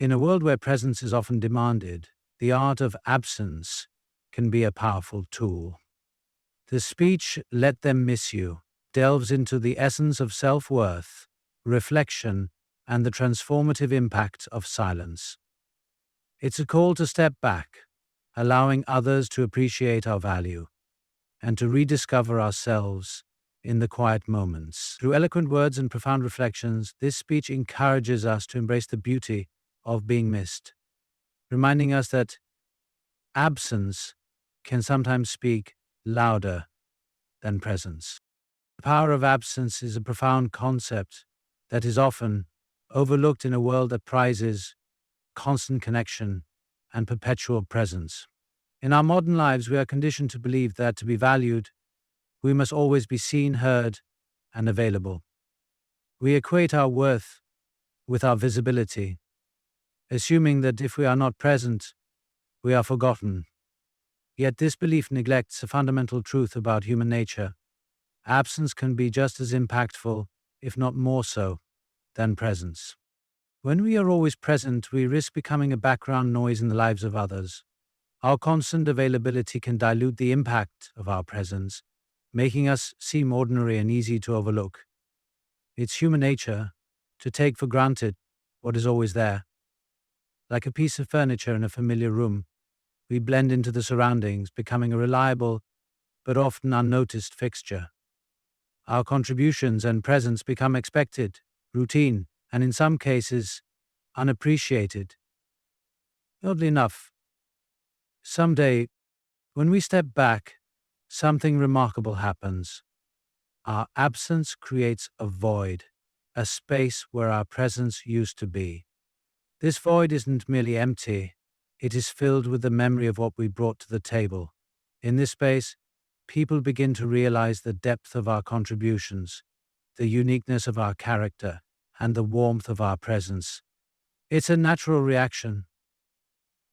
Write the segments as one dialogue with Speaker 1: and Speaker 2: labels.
Speaker 1: In a world where presence is often demanded, the art of absence can be a powerful tool. The speech, "Let them miss you," delves into the essence of self-worth, reflection, and the transformative impact of silence. It's a call to step back, allowing others to appreciate our value, and to rediscover ourselves in the quiet moments. Through eloquent words and profound reflections, this speech encourages us to embrace the beauty of being missed, reminding us that absence can sometimes speak louder than presence. The power of absence is a profound concept that is often overlooked in a world that prizes constant connection and perpetual presence. In our modern lives, we are conditioned to believe that to be valued, we must always be seen, heard, and available. We equate our worth with our visibility, assuming that if we are not present, we are forgotten. Yet this belief neglects a fundamental truth about human nature. Absence can be just as impactful, if not more so, than presence. When we are always present, we risk becoming a background noise in the lives of others. Our constant availability can dilute the impact of our presence, making us seem ordinary and easy to overlook. It's human nature to take for granted what is always there. Like a piece of furniture in a familiar room, we blend into the surroundings, becoming a reliable but often unnoticed fixture. Our contributions and presence become expected, routine, and in some cases, unappreciated. Oddly enough, someday, when we step back, something remarkable happens. Our absence creates a void, a space where our presence used to be. This void isn't merely empty, it is filled with the memory of what we brought to the table. In this space, people begin to realize the depth of our contributions, the uniqueness of our character, and the warmth of our presence. It's a natural reaction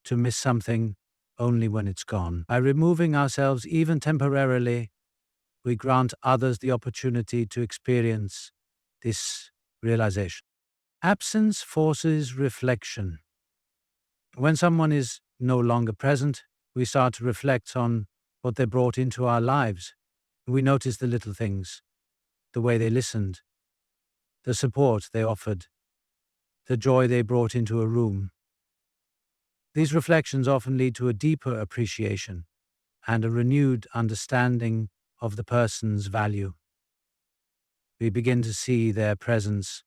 Speaker 1: to miss something only when it's gone. By removing ourselves even temporarily, we grant others the opportunity to experience this realization. Absence forces reflection. When someone is no longer present, we start to reflect on what they brought into our lives. We notice the little things, the way they listened, the support they offered, the joy they brought into a room. These reflections often lead to a deeper appreciation and a renewed understanding of the person's value. We begin to see their presence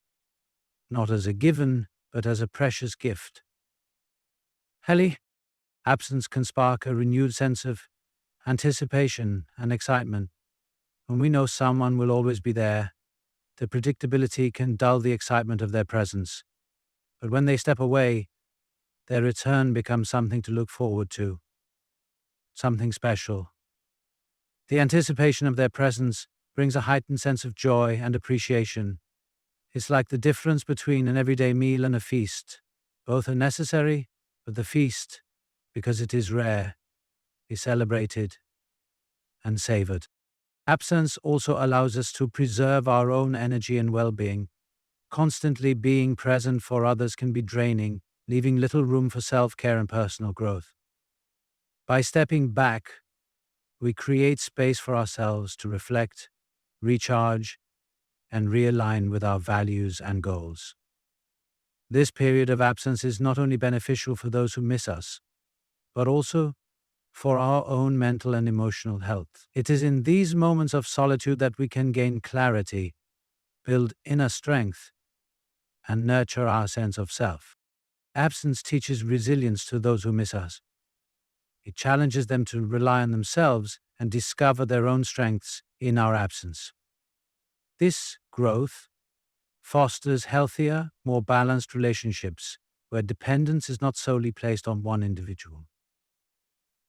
Speaker 1: not as a given, but as a precious gift. Helly, absence can spark a renewed sense of anticipation and excitement. When we know someone will always be there, the predictability can dull the excitement of their presence. But when they step away, their return becomes something to look forward to, something special. The anticipation of their presence brings a heightened sense of joy and appreciation. It's like the difference between an everyday meal and a feast. Both are necessary, but the feast, because it is rare, is celebrated and savored. Absence also allows us to preserve our own energy and well-being. Constantly being present for others can be draining, leaving little room for self-care and personal growth. By stepping back, we create space for ourselves to reflect, recharge, and realign with our values and goals. This period of absence is not only beneficial for those who miss us, but also for our own mental and emotional health. It is in these moments of solitude that we can gain clarity, build inner strength, and nurture our sense of self. Absence teaches resilience to those who miss us. It challenges them to rely on themselves and discover their own strengths in our absence. This growth fosters healthier, more balanced relationships where dependence is not solely placed on one individual.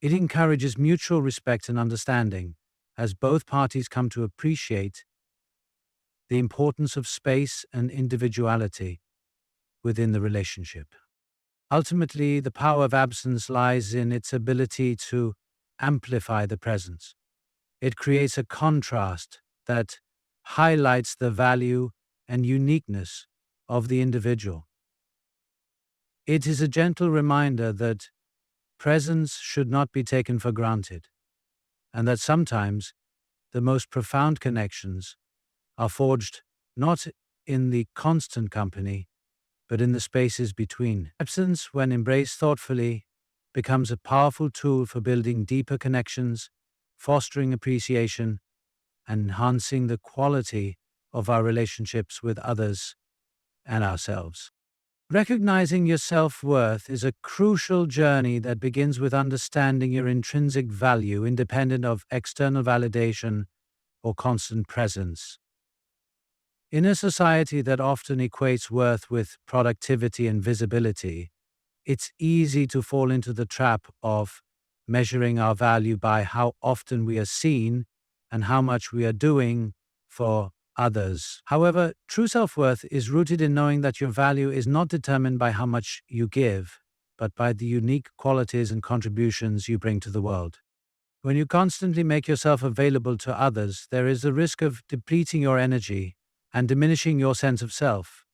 Speaker 1: It encourages mutual respect and understanding as both parties come to appreciate the importance of space and individuality within the relationship. Ultimately, the power of absence lies in its ability to amplify the presence. It creates a contrast that highlights the value and uniqueness of the individual. It is a gentle reminder that presence should not be taken for granted, and that sometimes the most profound connections are forged not in the constant company, but in the spaces between. Absence, when embraced thoughtfully, becomes a powerful tool for building deeper connections, fostering appreciation, and enhancing the quality of our relationships with others and ourselves. Recognizing your self-worth is a crucial journey that begins with understanding your intrinsic value independent of external validation or constant presence. In a society that often equates worth with productivity and visibility, it's easy to fall into the trap of measuring our value by how often we are seen and how much we are doing for others. However, true self-worth is rooted in knowing that your value is not determined by how much you give, but by the unique qualities and contributions you bring to the world. When you constantly make yourself available to others, there is a risk of depleting your energy and diminishing your sense of self.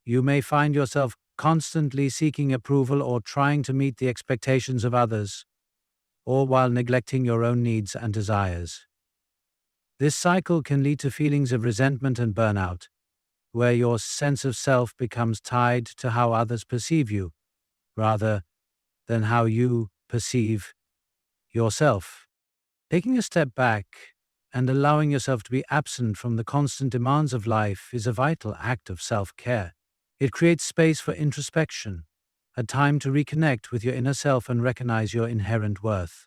Speaker 1: You may find yourself constantly seeking approval or trying to meet the expectations of others, all while neglecting your own needs and desires. This cycle can lead to feelings of resentment and burnout, where your sense of self becomes tied to how others perceive you, rather than how you perceive yourself. Taking a step back and allowing yourself to be absent from the constant demands of life is a vital act of self-care. It creates space for introspection, a time to reconnect with your inner self and recognize your inherent worth.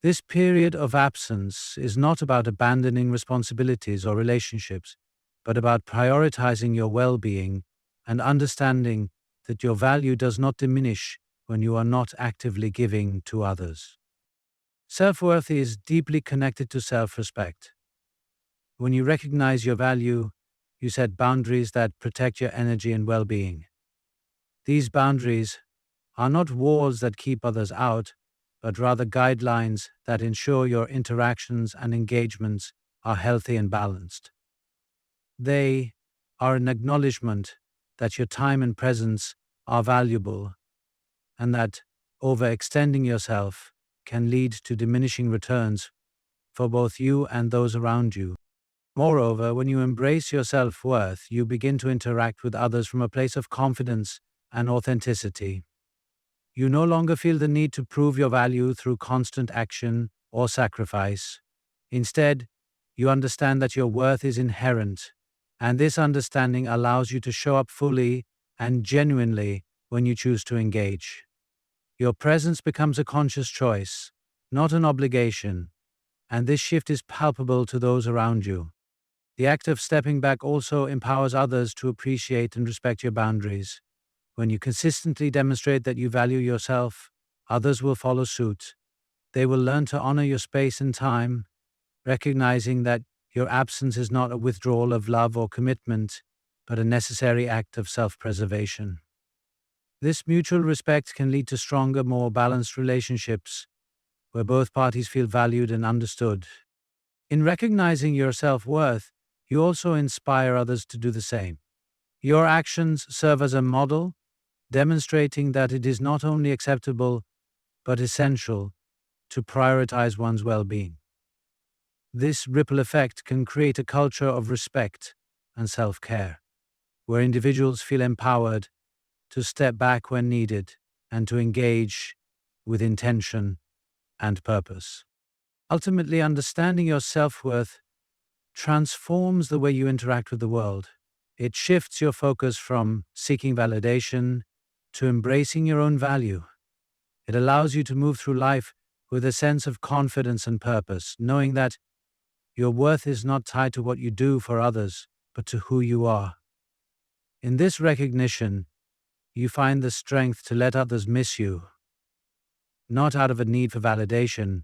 Speaker 1: This period of absence is not about abandoning responsibilities or relationships, but about prioritizing your well-being and understanding that your value does not diminish when you are not actively giving to others. Self-worth is deeply connected to self-respect. When you recognize your value, you set boundaries that protect your energy and well-being. These boundaries are not walls that keep others out, but rather guidelines that ensure your interactions and engagements are healthy and balanced. They are an acknowledgement that your time and presence are valuable and that overextending yourself can lead to diminishing returns for both you and those around you. Moreover, when you embrace your self-worth, you begin to interact with others from a place of confidence and authenticity. You no longer feel the need to prove your value through constant action or sacrifice. Instead, you understand that your worth is inherent, and this understanding allows you to show up fully and genuinely when you choose to engage. Your presence becomes a conscious choice, not an obligation, and this shift is palpable to those around you. The act of stepping back also empowers others to appreciate and respect your boundaries. When you consistently demonstrate that you value yourself, others will follow suit. They will learn to honor your space and time, recognizing that your absence is not a withdrawal of love or commitment, but a necessary act of self-preservation. This mutual respect can lead to stronger, more balanced relationships, where both parties feel valued and understood. In recognizing your self-worth, you also inspire others to do the same. Your actions serve as a model, demonstrating that it is not only acceptable, but essential to prioritize one's well-being. This ripple effect can create a culture of respect and self-care, where individuals feel empowered to step back when needed and to engage with intention and purpose. Ultimately, understanding your self-worth transforms the way you interact with the world. It shifts your focus from seeking validation to embracing your own value. It allows you to move through life with a sense of confidence and purpose, knowing that your worth is not tied to what you do for others, but to who you are. In this recognition, you find the strength to let others miss you, not out of a need for validation,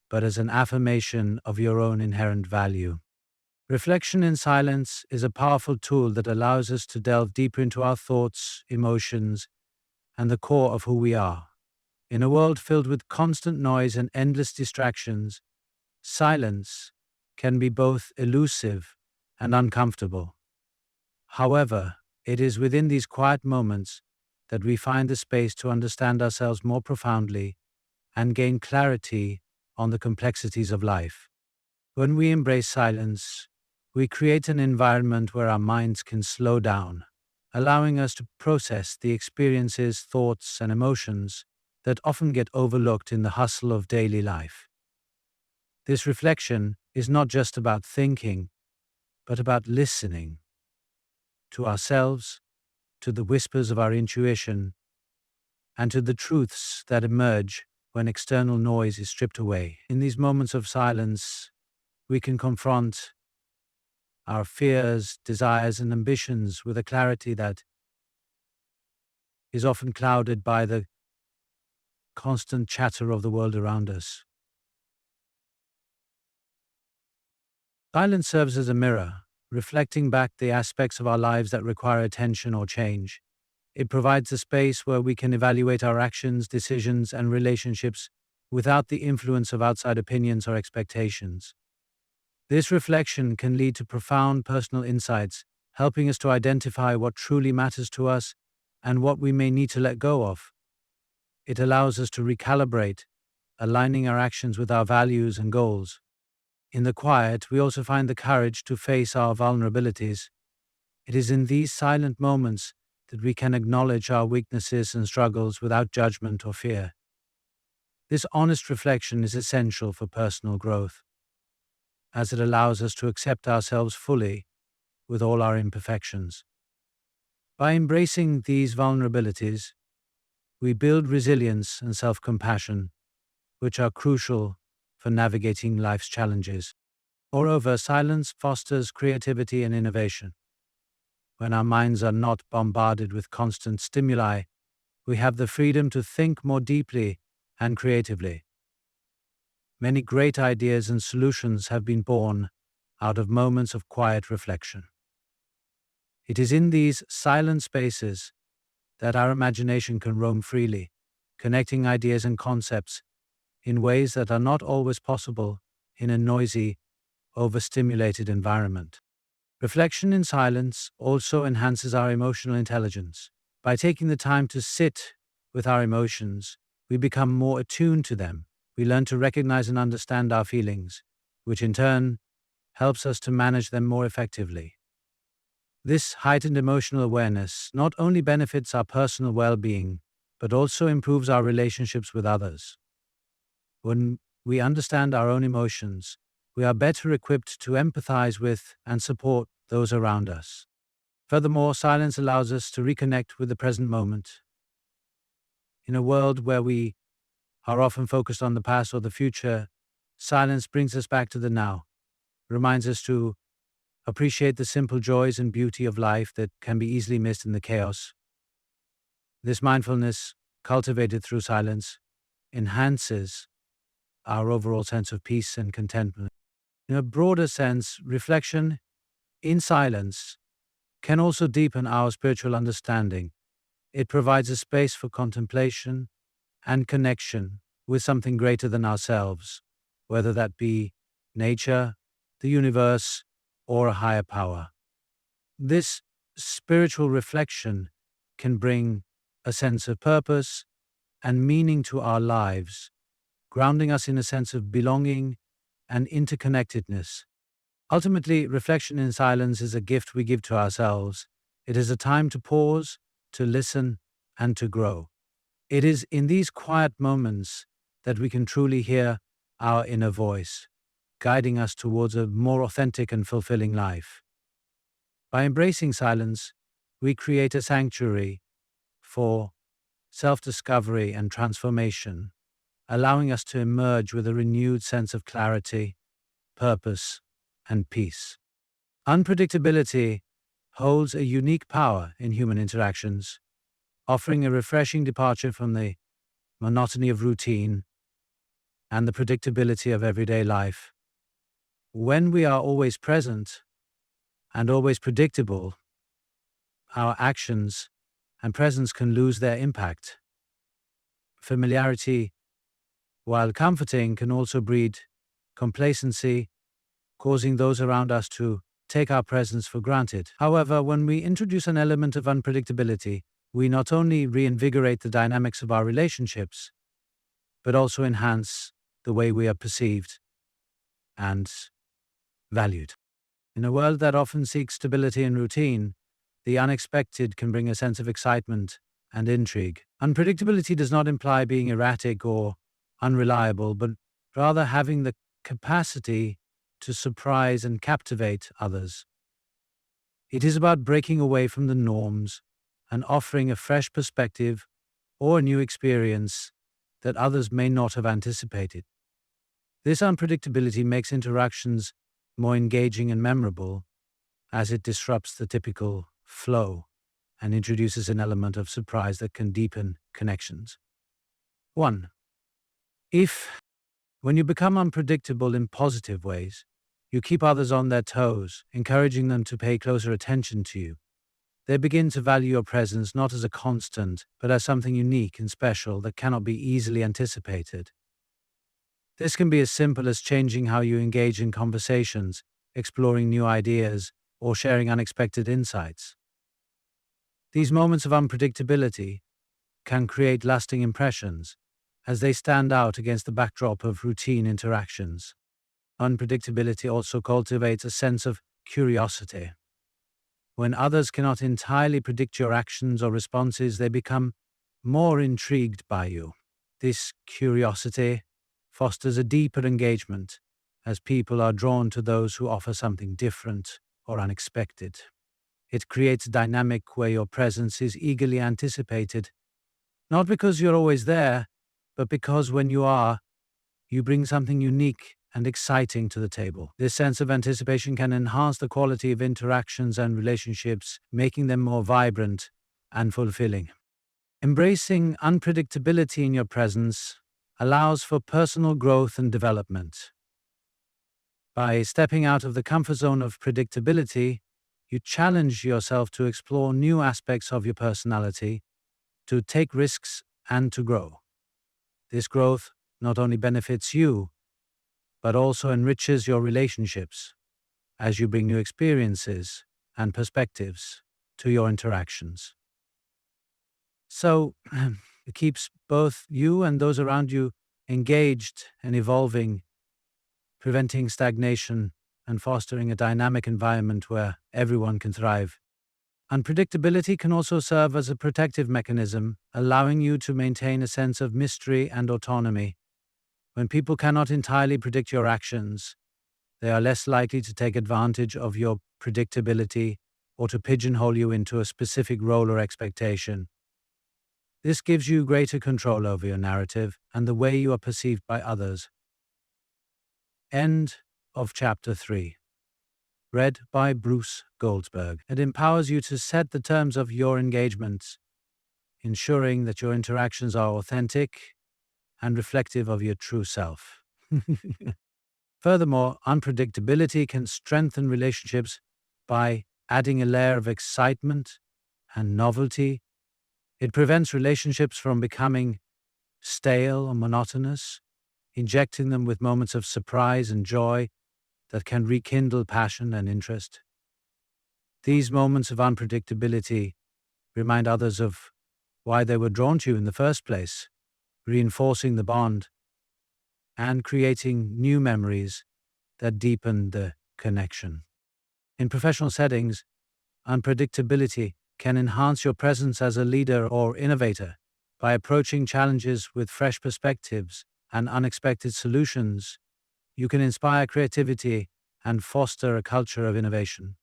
Speaker 1: but as an affirmation of your own inherent value. Reflection in silence is a powerful tool that allows us to delve deeper into our thoughts, emotions, and the core of who we are. In a world filled with constant noise and endless distractions, silence can be both elusive and uncomfortable. However, it is within these quiet moments that we find the space to understand ourselves more profoundly and gain clarity on the complexities of life. When we embrace silence, we create an environment where our minds can slow down, allowing us to process the experiences, thoughts, and emotions that often get overlooked in the hustle of daily life. This reflection is not just about thinking, but about listening to ourselves, to the whispers of our intuition, and to the truths that emerge when external noise is stripped away. In these moments of silence, we can confront our fears, desires, and ambitions with a clarity that is often clouded by the constant chatter of the world around us. Silence serves as a mirror, reflecting back the aspects of our lives that require attention or change. It provides a space where we can evaluate our actions, decisions, and relationships without the influence of outside opinions or expectations. This reflection can lead to profound personal insights, helping us to identify what truly matters to us and what we may need to let go of. It allows us to recalibrate, aligning our actions with our values and goals. In the quiet, we also find the courage to face our vulnerabilities. It is in these silent moments that we can acknowledge our weaknesses and struggles without judgment or fear. This honest reflection is essential for personal growth, as it allows us to accept ourselves fully with all our imperfections. By embracing these vulnerabilities, we build resilience and self-compassion, which are crucial for navigating life's challenges. Moreover, silence fosters creativity and innovation. When our minds are not bombarded with constant stimuli, we have the freedom to think more deeply and creatively. Many great ideas and solutions have been born out of moments of quiet reflection. It is in these silent spaces that our imagination can roam freely, connecting ideas and concepts in ways that are not always possible in a noisy, overstimulated environment. Reflection in silence also enhances our emotional intelligence. By taking the time to sit with our emotions, we become more attuned to them. We learn to recognize and understand our feelings, which in turn helps us to manage them more effectively. This heightened emotional awareness not only benefits our personal well-being, but also improves our relationships with others. When we understand our own emotions, we are better equipped to empathize with and support those around us. Furthermore, silence allows us to reconnect with the present moment. In a world where we are often focused on the past or the future, silence brings us back to the now, reminds us to appreciate the simple joys and beauty of life that can be easily missed in the chaos. This mindfulness, cultivated through silence, enhances our overall sense of peace and contentment. In a broader sense, reflection in silence can also deepen our spiritual understanding. It provides a space for contemplation and connection with something greater than ourselves, whether that be nature, the universe, or a higher power. This spiritual reflection can bring a sense of purpose and meaning to our lives, grounding us in a sense of belonging and interconnectedness. Ultimately, reflection in silence is a gift we give to ourselves. It is a time to pause, to listen, and to grow. It is in these quiet moments that we can truly hear our inner voice, guiding us towards a more authentic and fulfilling life. By embracing silence, we create a sanctuary for self-discovery and transformation, allowing us to emerge with a renewed sense of clarity, purpose, and peace. Unpredictability holds a unique power in human interactions, offering a refreshing departure from the monotony of routine and the predictability of everyday life. When we are always present and always predictable, our actions and presence can lose their impact. Familiarity, while comforting, can also breed complacency, causing those around us to take our presence for granted. However, when we introduce an element of unpredictability, we not only reinvigorate the dynamics of our relationships, but also enhance the way we are perceived and valued. In a world that often seeks stability and routine, the unexpected can bring a sense of excitement and intrigue. Unpredictability does not imply being erratic or unreliable, but rather having the capacity to surprise and captivate others. It is about breaking away from the norms and offering a fresh perspective or a new experience that others may not have anticipated. This unpredictability makes interactions more engaging and memorable, as it disrupts the typical flow and introduces an element of surprise that can deepen connections. 1. If, when you become unpredictable in positive ways, you keep others on their toes, encouraging them to pay closer attention to you, they begin to value your presence not as a constant, but as something unique and special that cannot be easily anticipated. This can be as simple as changing how you engage in conversations, exploring new ideas, or sharing unexpected insights. These moments of unpredictability can create lasting impressions, as they stand out against the backdrop of routine interactions. Unpredictability also cultivates a sense of curiosity. When others cannot entirely predict your actions or responses, they become more intrigued by you. This curiosity fosters a deeper engagement, as people are drawn to those who offer something different or unexpected. It creates a dynamic where your presence is eagerly anticipated, not because you're always there, but because when you are, you bring something unique and exciting to the table. This sense of anticipation can enhance the quality of interactions and relationships, making them more vibrant and fulfilling. Embracing unpredictability in your presence allows for personal growth and development. By stepping out of the comfort zone of predictability, you challenge yourself to explore new aspects of your personality, to take risks, and to grow. This growth not only benefits you, but also enriches your relationships as you bring new experiences and perspectives to your interactions. So, it keeps both you and those around you engaged and evolving, preventing stagnation and fostering a dynamic environment where everyone can thrive. Unpredictability can also serve as a protective mechanism, allowing you to maintain a sense of mystery and autonomy. When people cannot entirely predict your actions, they are less likely to take advantage of your predictability or to pigeonhole you into a specific role or expectation. This gives you greater control over your narrative and the way you are perceived by others. End of Chapter 3. Read by Bruce Goldsberg. It empowers you to set the terms of your engagements, ensuring that your interactions are authentic and reflective of your true self. Furthermore, unpredictability can strengthen relationships by adding a layer of excitement and novelty. It prevents relationships from becoming stale or monotonous, injecting them with moments of surprise and joy that can rekindle passion and interest. These moments of unpredictability remind others of why they were drawn to you in the first place, reinforcing the bond and creating new memories that deepen the connection. In professional settings, unpredictability can enhance your presence as a leader or innovator. By approaching challenges with fresh perspectives and unexpected solutions, you can inspire creativity and foster a culture of innovation.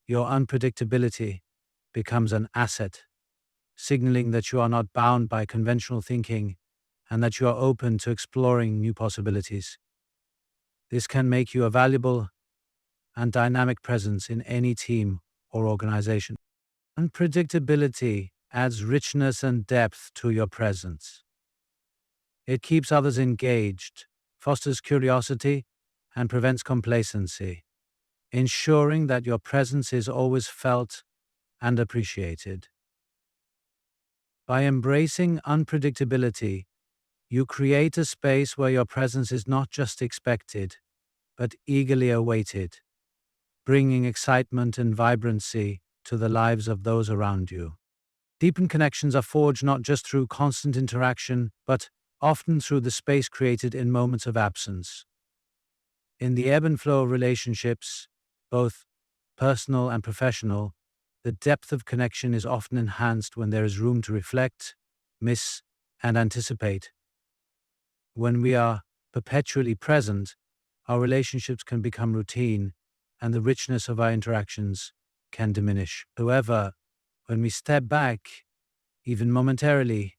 Speaker 1: Your unpredictability becomes an asset, signaling that you are not bound by conventional thinking and that you are open to exploring new possibilities. This can make you a valuable and dynamic presence in any team or organization. Unpredictability adds richness and depth to your presence. It keeps others engaged, fosters curiosity, and prevents complacency, ensuring that your presence is always felt and appreciated. By embracing unpredictability, you create a space where your presence is not just expected, but eagerly awaited, bringing excitement and vibrancy to the lives of those around you. Deepened connections are forged not just through constant interaction, but often through the space created in moments of absence. In the ebb and flow of relationships, both personal and professional, the depth of connection is often enhanced when there is room to reflect, miss, and anticipate. When we are perpetually present, our relationships can become routine, and the richness of our interactions can diminish. However, when we step back, even momentarily,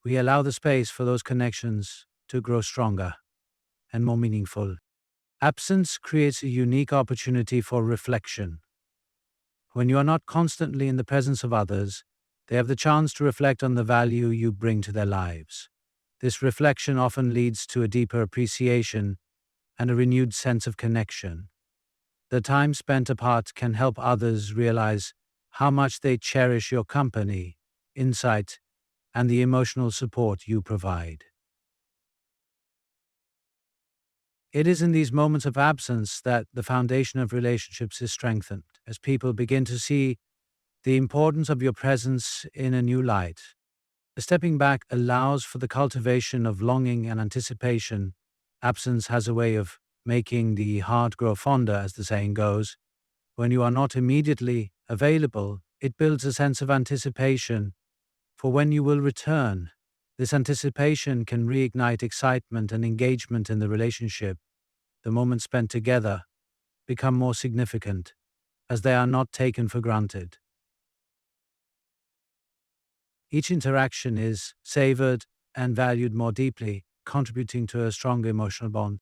Speaker 1: we allow the space for those connections to grow stronger and more meaningful. Absence creates a unique opportunity for reflection. When you are not constantly in the presence of others, they have the chance to reflect on the value you bring to their lives. This reflection often leads to a deeper appreciation and a renewed sense of connection. The time spent apart can help others realize how much they cherish your company, insight, and the emotional support you provide. It is in these moments of absence that the foundation of relationships is strengthened, as people begin to see the importance of your presence in a new light. Stepping back allows for the cultivation of longing and anticipation. Absence has a way of making the heart grow fonder, as the saying goes. When you are not immediately available, it builds a sense of anticipation for when you will return. This anticipation can reignite excitement and engagement in the relationship. The moments spent together become more significant, as they are not taken for granted. Each interaction is savored and valued more deeply, contributing to a stronger emotional bond.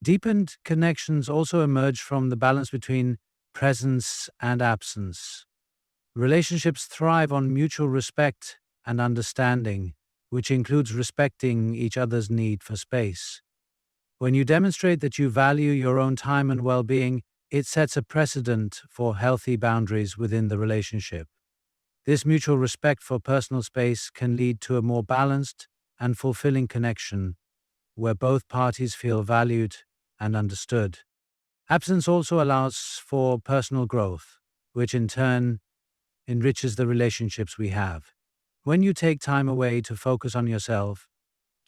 Speaker 1: Deepened connections also emerge from the balance between presence and absence. Relationships thrive on mutual respect and understanding, which includes respecting each other's need for space. When you demonstrate that you value your own time and well-being, it sets a precedent for healthy boundaries within the relationship. This mutual respect for personal space can lead to a more balanced and fulfilling connection where both parties feel valued and understood. Absence also allows for personal growth, which in turn enriches the relationships we have. When you take time away to focus on yourself,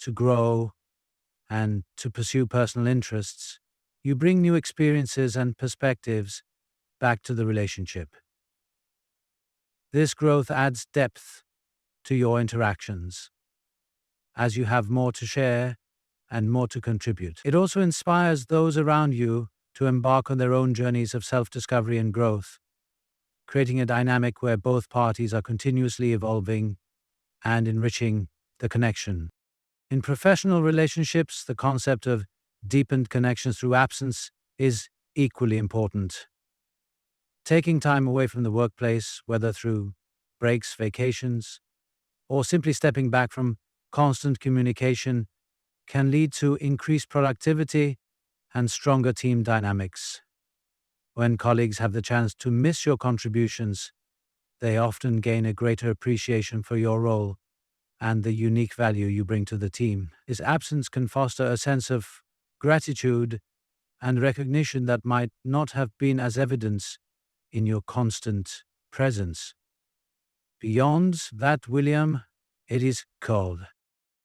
Speaker 1: to grow, and to pursue personal interests, you bring new experiences and perspectives back to the relationship. This growth adds depth to your interactions, as you have more to share and more to contribute. It also inspires those around you to embark on their own journeys of self-discovery and growth, creating a dynamic where both parties are continuously evolving and enriching the connection. In professional relationships, the concept of deepened connections through absence is equally important. Taking time away from the workplace, whether through breaks, vacations, or simply stepping back from constant communication, can lead to increased productivity and stronger team dynamics. When colleagues have the chance to miss your contributions, they often gain a greater appreciation for your role and the unique value you bring to the team. This absence can foster a sense of gratitude and recognition that might not have been as evident in your constant presence. Beyond that, William, it is cold.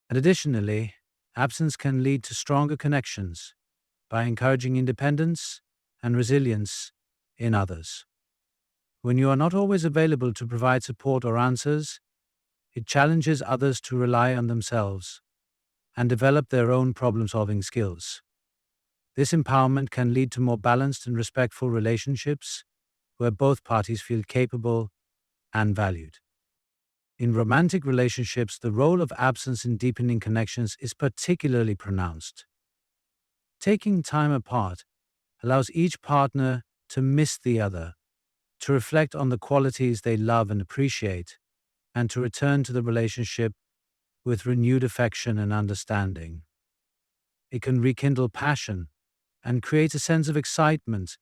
Speaker 1: And additionally, absence can lead to stronger connections by encouraging independence and resilience in others. When you are not always available to provide support or answers, it challenges others to rely on themselves and develop their own problem-solving skills. This empowerment can lead to more balanced and respectful relationships where both parties feel capable and valued. In romantic relationships, the role of absence in deepening connections is particularly pronounced. Taking time apart allows each partner to miss the other, to reflect on the qualities they love and appreciate, and to return to the relationship with renewed affection and understanding. It can rekindle passion and create a sense of excitement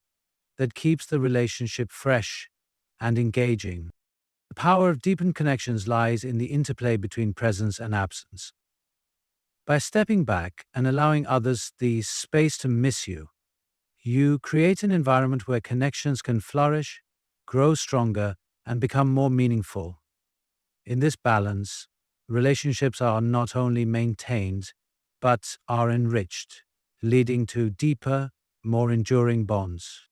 Speaker 1: that keeps the relationship fresh and engaging. The power of deepened connections lies in the interplay between presence and absence. By stepping back and allowing others the space to miss you, you create an environment where connections can flourish, grow stronger, and become more meaningful. In this balance, relationships are not only maintained, but are enriched, leading to deeper, more enduring bonds.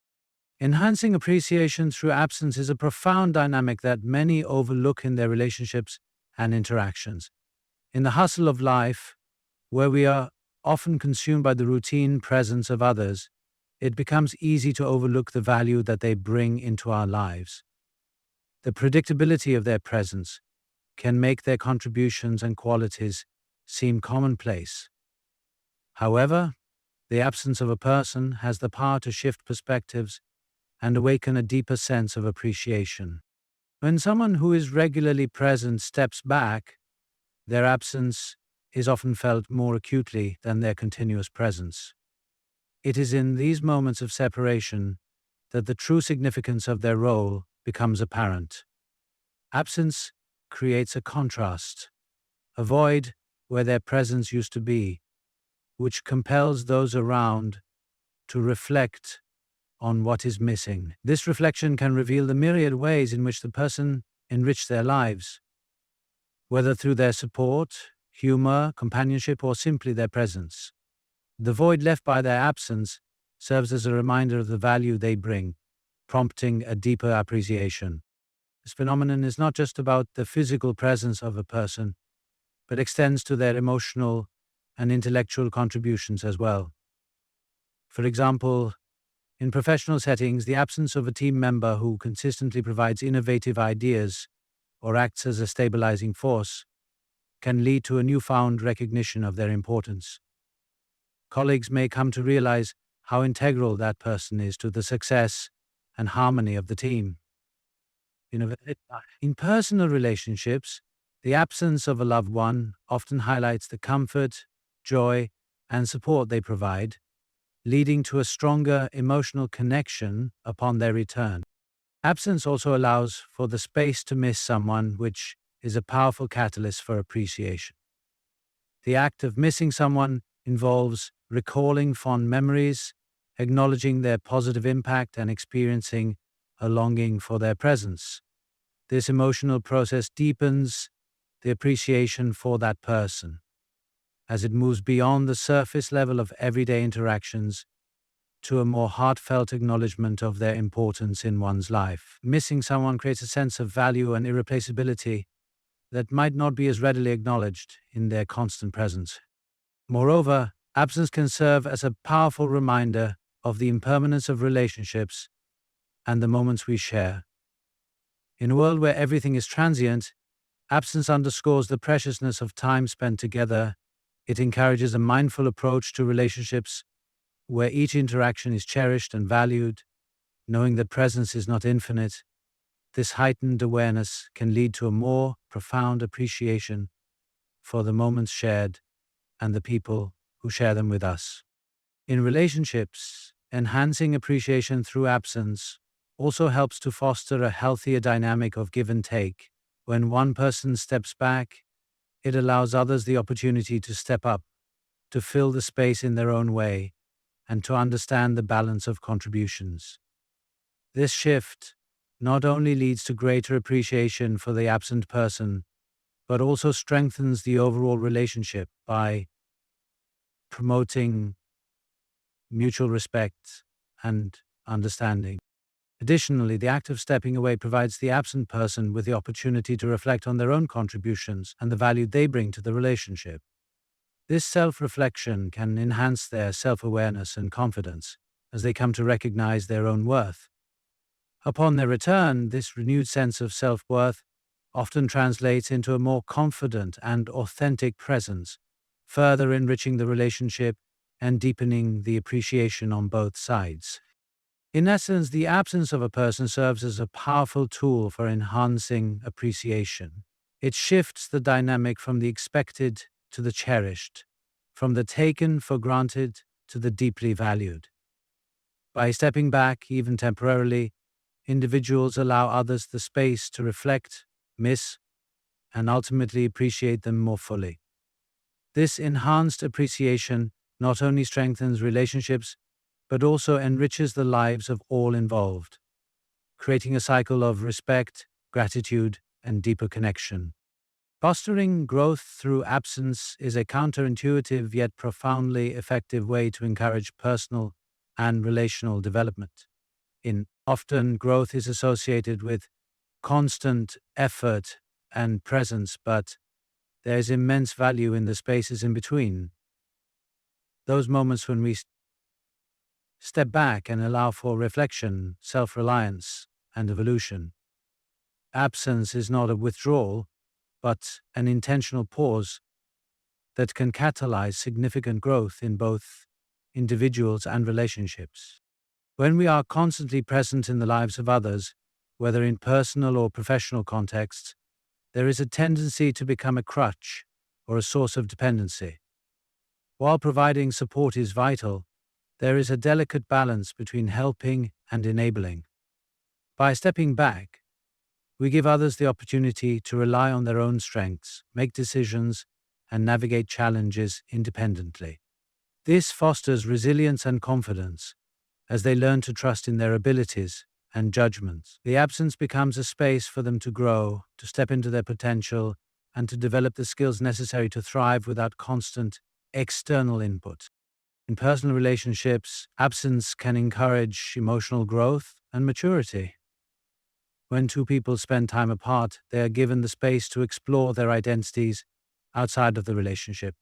Speaker 1: Enhancing appreciation through absence is a profound dynamic that many overlook in their relationships and interactions. In the hustle of life, where we are often consumed by the routine presence of others, it becomes easy to overlook the value that they bring into our lives. The predictability of their presence can make their contributions and qualities seem commonplace. However, the absence of a person has the power to shift perspectives and awaken a deeper sense of appreciation. When someone who is regularly present steps back, their absence is often felt more acutely than their continuous presence. It is in these moments of separation that the true significance of their role becomes apparent. Absence creates a contrast, a void where their presence used to be, which compels those around to reflect on what is missing. This reflection can reveal the myriad ways in which the person enriched their lives, whether through their support, humor, companionship, or simply their presence. The void left by their absence serves as a reminder of the value they bring, prompting a deeper appreciation. This phenomenon is not just about the physical presence of a person, but extends to their emotional and intellectual contributions as well. For example, in professional settings, the absence of a team member who consistently provides innovative ideas or acts as a stabilizing force can lead to a newfound recognition of their importance. Colleagues may come to realize how integral that person is to the success and harmony of the team. In personal relationships, the absence of a loved one often highlights the comfort, joy, and support they provide, leading to a stronger emotional connection upon their return. Absence also allows for the space to miss someone, which is a powerful catalyst for appreciation. The act of missing someone involves recalling fond memories, acknowledging their positive impact, and experiencing a longing for their presence. This emotional process deepens the appreciation for that person, as it moves beyond the surface level of everyday interactions to a more heartfelt acknowledgement of their importance in one's life. Missing someone creates a sense of value and irreplaceability that might not be as readily acknowledged in their constant presence. Moreover, absence can serve as a powerful reminder of the impermanence of relationships and the moments we share. In a world where everything is transient, absence underscores the preciousness of time spent together. It encourages a mindful approach to relationships where each interaction is cherished and valued, knowing that presence is not infinite. This heightened awareness can lead to a more profound appreciation for the moments shared and the people who share them with us. In relationships, enhancing appreciation through absence also helps to foster a healthier dynamic of give and take. When one person steps back, it allows others the opportunity to step up, to fill the space in their own way, and to understand the balance of contributions. This shift not only leads to greater appreciation for the absent person, but also strengthens the overall relationship by promoting mutual respect and understanding. Additionally, the act of stepping away provides the absent person with the opportunity to reflect on their own contributions and the value they bring to the relationship. This self-reflection can enhance their self-awareness and confidence as they come to recognize their own worth. Upon their return, this renewed sense of self-worth often translates into a more confident and authentic presence, further enriching the relationship and deepening the appreciation on both sides. In essence, the absence of a person serves as a powerful tool for enhancing appreciation. It shifts the dynamic from the expected to the cherished, from the taken for granted to the deeply valued. By stepping back, even temporarily, individuals allow others the space to reflect, miss, and ultimately appreciate them more fully. This enhanced appreciation not only strengthens relationships, but also enriches the lives of all involved, creating a cycle of respect, gratitude, and deeper connection. Fostering growth through absence is a counterintuitive yet profoundly effective way to encourage personal and relational development. Often growth is associated with constant effort and presence, but there is immense value in the spaces in between. Those moments when we step back and allow for reflection, self-reliance, and evolution. Absence is not a withdrawal, but an intentional pause that can catalyze significant growth in both individuals and relationships. When we are constantly present in the lives of others, whether in personal or professional contexts, there is a tendency to become a crutch or a source of dependency. While providing support is vital, there is a delicate balance between helping and enabling. By stepping back, we give others the opportunity to rely on their own strengths, make decisions, and navigate challenges independently. This fosters resilience and confidence as they learn to trust in their abilities and judgments. The absence becomes a space for them to grow, to step into their potential, and to develop the skills necessary to thrive without constant external input. In personal relationships, absence can encourage emotional growth and maturity. When two people spend time apart, they are given the space to explore their identities outside of the relationship.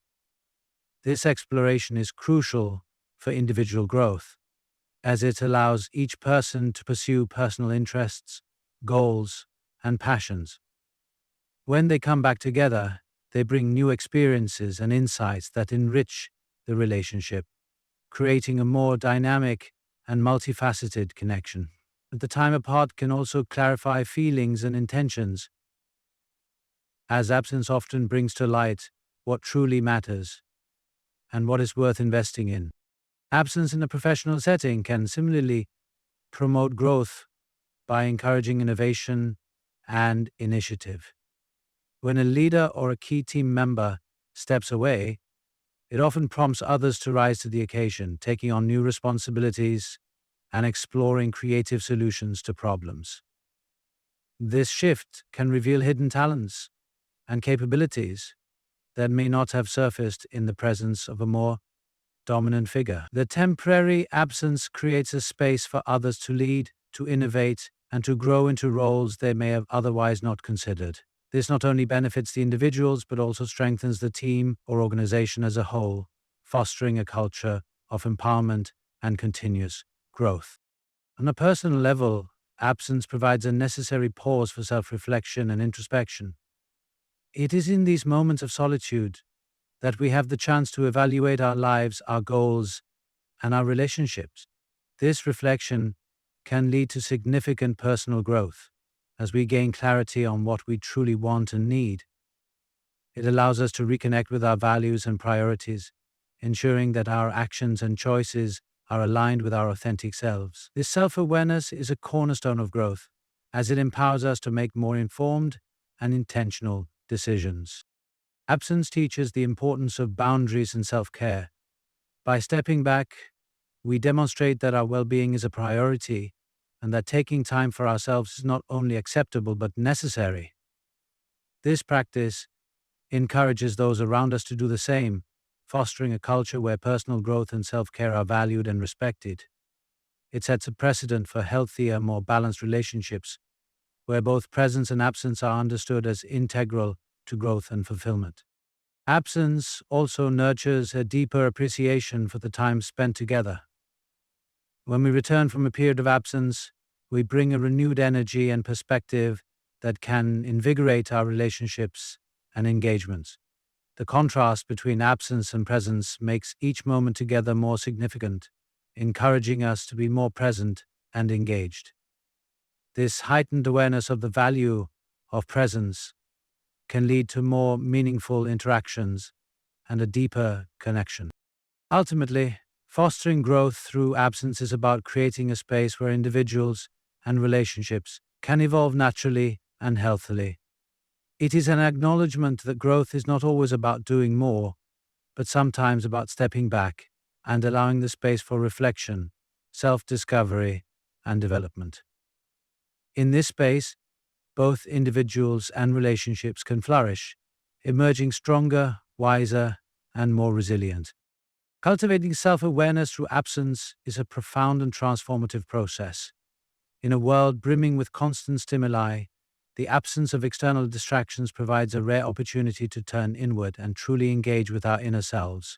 Speaker 1: This exploration is crucial for individual growth, as it allows each person to pursue personal interests, goals, and passions. When they come back together, they bring new experiences and insights that enrich the relationship, creating a more dynamic and multifaceted connection. The time apart can also clarify feelings and intentions, as absence often brings to light what truly matters and what is worth investing in. Absence in a professional setting can similarly promote growth by encouraging innovation and initiative. When a leader or a key team member steps away, it often prompts others to rise to the occasion, taking on new responsibilities and exploring creative solutions to problems. This shift can reveal hidden talents and capabilities that may not have surfaced in the presence of a more dominant figure. The temporary absence creates a space for others to lead, to innovate, and to grow into roles they may have otherwise not considered. This not only benefits the individuals, but also strengthens the team or organization as a whole, fostering a culture of empowerment and continuous growth. On a personal level, absence provides a necessary pause for self-reflection and introspection. It is in these moments of solitude that we have the chance to evaluate our lives, our goals, and our relationships. This reflection can lead to significant personal growth as we gain clarity on what we truly want and need. It allows us to reconnect with our values and priorities, ensuring that our actions and choices are aligned with our authentic selves. This self-awareness is a cornerstone of growth, as it empowers us to make more informed and intentional decisions. Absence teaches the importance of boundaries and self-care. By stepping back, we demonstrate that our well-being is a priority and that taking time for ourselves is not only acceptable but necessary. This practice encourages those around us to do the same, fostering a culture where personal growth and self-care are valued and respected. It sets a precedent for healthier, more balanced relationships, where both presence and absence are understood as integral to growth and fulfillment. Absence also nurtures a deeper appreciation for the time spent together. When we return from a period of absence, we bring a renewed energy and perspective that can invigorate our relationships and engagements. The contrast between absence and presence makes each moment together more significant, encouraging us to be more present and engaged. This heightened awareness of the value of presence can lead to more meaningful interactions and a deeper connection. Ultimately, fostering growth through absence is about creating a space where individuals and relationships can evolve naturally and healthily. It is an acknowledgement that growth is not always about doing more, but sometimes about stepping back and allowing the space for reflection, self-discovery, and development. In this space, both individuals and relationships can flourish, emerging stronger, wiser, and more resilient. Cultivating self-awareness through absence is a profound and transformative process. In a world brimming with constant stimuli, the absence of external distractions provides a rare opportunity to turn inward and truly engage with our inner selves.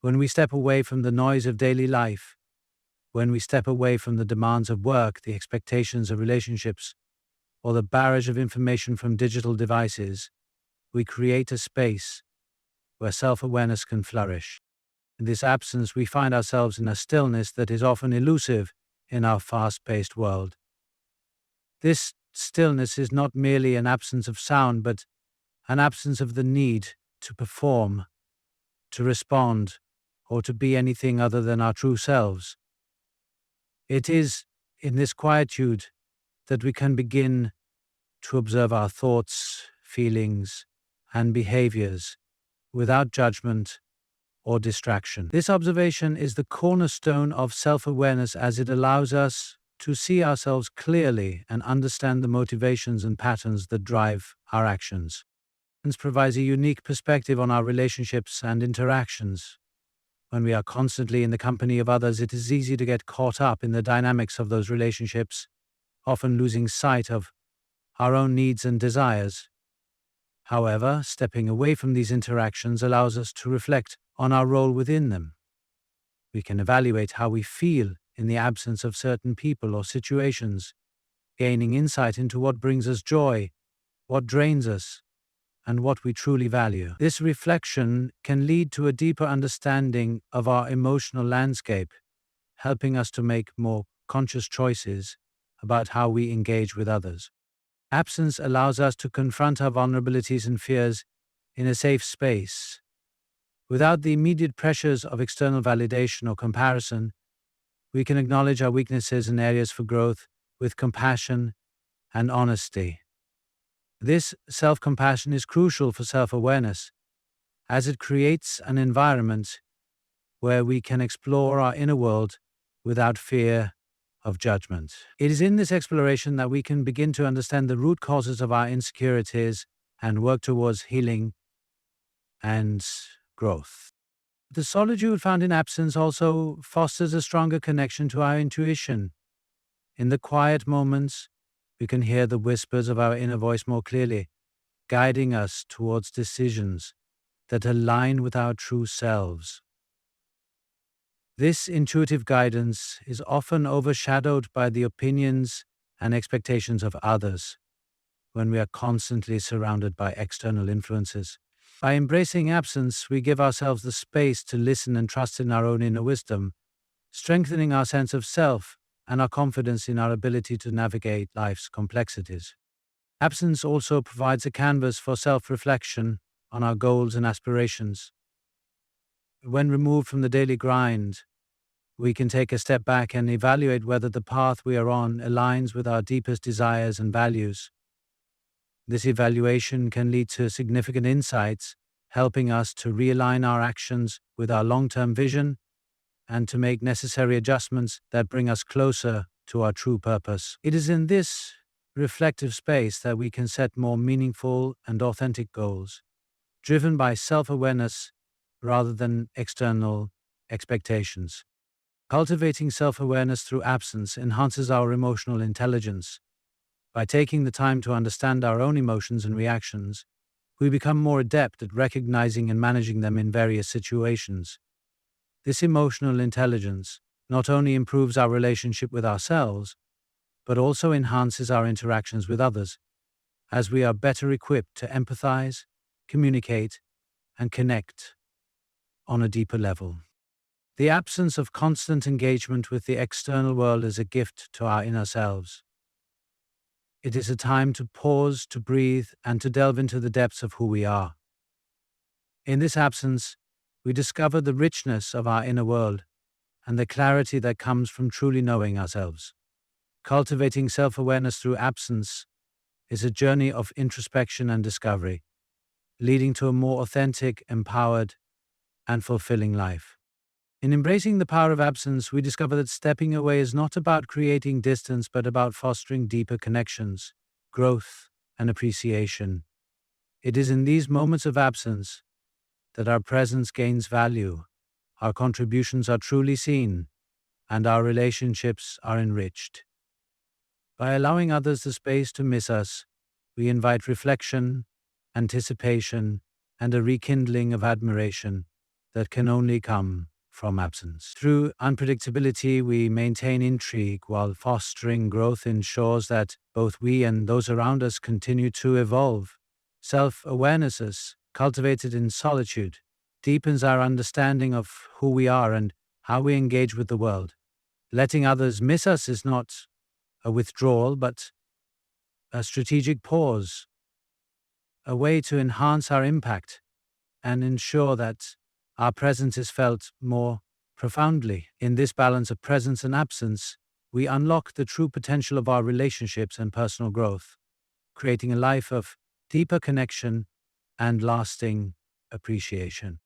Speaker 1: When we step away from the noise of daily life, when we step away from the demands of work, the expectations of relationships, or the barrage of information from digital devices, we create a space where self-awareness can flourish. In this absence, we find ourselves in a stillness that is often elusive in our fast-paced world. This stillness is not merely an absence of sound, but an absence of the need to perform, to respond, or to be anything other than our true selves. It is in this quietude that we can begin to observe our thoughts, feelings, and behaviors without judgment or distraction. This observation is the cornerstone of self-awareness, as it allows us to see ourselves clearly and understand the motivations and patterns that drive our actions. This provides a unique perspective on our relationships and interactions. When we are constantly in the company of others, it is easy to get caught up in the dynamics of those relationships, often losing sight of our own needs and desires. However, stepping away from these interactions allows us to reflect on our role within them. We can evaluate how we feel in the absence of certain people or situations, gaining insight into what brings us joy, what drains us, and what we truly value. This reflection can lead to a deeper understanding of our emotional landscape, helping us to make more conscious choices about how we engage with others. Absence allows us to confront our vulnerabilities and fears in a safe space. Without the immediate pressures of external validation or comparison, we can acknowledge our weaknesses and areas for growth with compassion and honesty. This self-compassion is crucial for self-awareness, as it creates an environment where we can explore our inner world without fear of judgment. It is in this exploration that we can begin to understand the root causes of our insecurities and work towards healing and growth. The solitude found in absence also fosters a stronger connection to our intuition. In the quiet moments, we can hear the whispers of our inner voice more clearly, guiding us towards decisions that align with our true selves. This intuitive guidance is often overshadowed by the opinions and expectations of others when we are constantly surrounded by external influences. By embracing absence, we give ourselves the space to listen and trust in our own inner wisdom, strengthening our sense of self and our confidence in our ability to navigate life's complexities. Absence also provides a canvas for self-reflection on our goals and aspirations. When removed from the daily grind, we can take a step back and evaluate whether the path we are on aligns with our deepest desires and values. This evaluation can lead to significant insights, helping us to realign our actions with our long-term vision and to make necessary adjustments that bring us closer to our true purpose. It is in this reflective space that we can set more meaningful and authentic goals, driven by self-awareness rather than external expectations. Cultivating self-awareness through absence enhances our emotional intelligence. By taking the time to understand our own emotions and reactions, we become more adept at recognizing and managing them in various situations. This emotional intelligence not only improves our relationship with ourselves, but also enhances our interactions with others, as we are better equipped to empathize, communicate, and connect on a deeper level. The absence of constant engagement with the external world is a gift to our inner selves. It is a time to pause, to breathe, and to delve into the depths of who we are. In this absence, we discover the richness of our inner world and the clarity that comes from truly knowing ourselves. Cultivating self-awareness through absence is a journey of introspection and discovery, leading to a more authentic, empowered, and fulfilling life. In embracing the power of absence, we discover that stepping away is not about creating distance, but about fostering deeper connections, growth, and appreciation. It is in these moments of absence that our presence gains value, our contributions are truly seen, and our relationships are enriched. By allowing others the space to miss us, we invite reflection, anticipation, and a rekindling of admiration that can only come from absence. Through unpredictability, we maintain intrigue while fostering growth ensures that both we and those around us continue to evolve. Self-awareness, cultivated in solitude, deepens our understanding of who we are and how we engage with the world. Letting others miss us is not a withdrawal, but a strategic pause, a way to enhance our impact and ensure that our presence is felt more profoundly. In this balance of presence and absence, we unlock the true potential of our relationships and personal growth, creating a life of deeper connection and lasting appreciation.